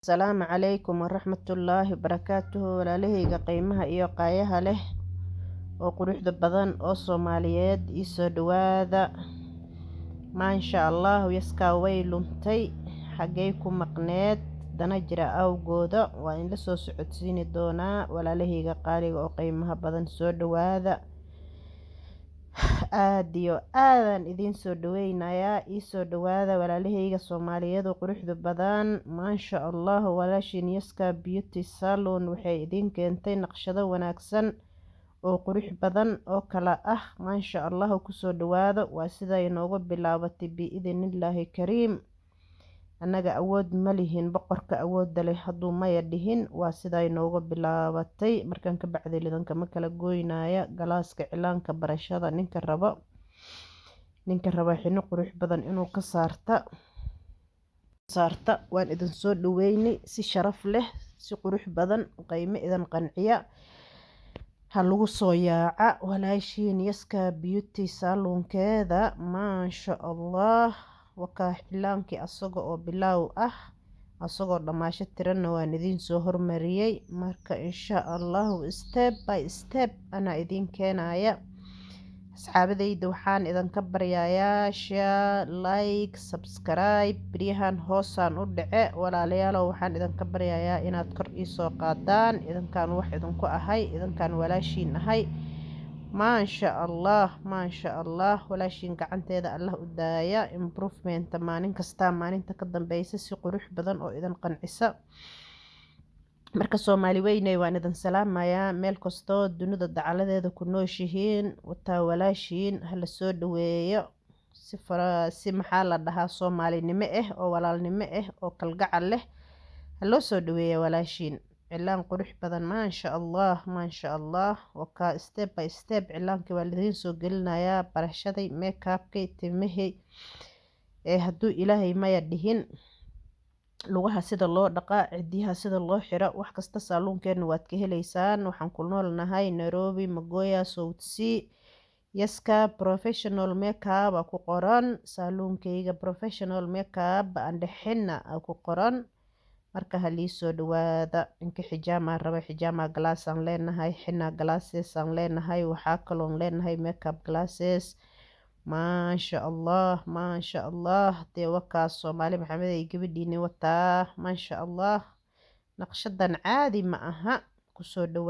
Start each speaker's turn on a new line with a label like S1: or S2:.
S1: Asalaamu calaykum waraxmatullaahi wabarakaatuhu walaalahayga qiimaha iyo qaayaha leh oo quruxda badan oo Soomaaliyeed ii soo dhawaada maasha Allah yaskaa way luntay xagee ku maqneed dana jira awgooda waa in la soo socodsiini doonaa walaalahayga qaaliga oo qiimaha badan soo dhawaada aad iyo aadan idiin soo dhaweynayaa ii soo dhawaada walaalahayga Soomaaliyeed oo quruxda badan maasha Allah walaashin yaska beauty salon waxay idiin keentay naqshado wanaagsan oo qurux badan oo kala ah maasha Allah ku soo dhawaada waa sida inoogu bilaabatay biidinillaahi kariim annaga awood ma lihin boqorka awoodda leh hadduu maya dhihin waa sida inoogu bilaabatay markaan ka bacday lidanka ma kala gooynaya galaaska cilaanka barashada ninka raba xino qurux badan inuu ka saarta waan idin soo dhaweynay si sharaf leh si qurux badan qiimo idan qanciya ha lagu soo yaaca walaashiin yaska beauty salonkeeda maasha Allah wakaa xilaankii asaga oo bilaaw ah asagoo dhamaasho tirana waan idiin soo hormariyay marka insha Allah step by step ana idiin keenaya asxaabadayda waxaan idinka baryayaa share like subscribe bariyahan hoosaan u dhace walaalayaal waxaan idinka baryayaa inaad kor ii soo qaadaan idinkaan wax idinku ahay idinkaan walaashiin ahay maasha Allah walaashiin gacanteeda Allah u daaya improvement maalin kasta maalinta ka dambaysa si qurux badan oo idin qancisa marka Soomaali weynay waan idin salaamayaa meel kasto dunida dacaladeeda ku nooshihiin wataa walaashiin hala soo dhaweeyo si maxaa la dhahaa Soomaalinimo oo walaalnimo oo kalgacal leh haloo soo dhaweeyo walaashiin cilaan qurux badan maasha Allah wakaa step by step cilaanka waa idiin soo gelinayaa barashaday make-upka timahay hadduu Ilaahay maya dhihin lugaha sida loo dhaqaa cidiyaha sida loo xiro wax kasta saalonkeena waad ka heleysaan waxaan ku noolnahay Nairobi Magoya South Sea yaska professional makeup ku qoran saalonkeyga professional makeup and henna ku qoran marka halii soo dhawaada inka xijaama raba xijaama glass aan leenahay henna glasses aan leenahay waxa kaloon leenahay makeup glasses maasha Allah dee wakaas Soomaali maxamed ay gabadhiini wataa maasha Allah naqshadan caadi ma aha ku soo dhawaada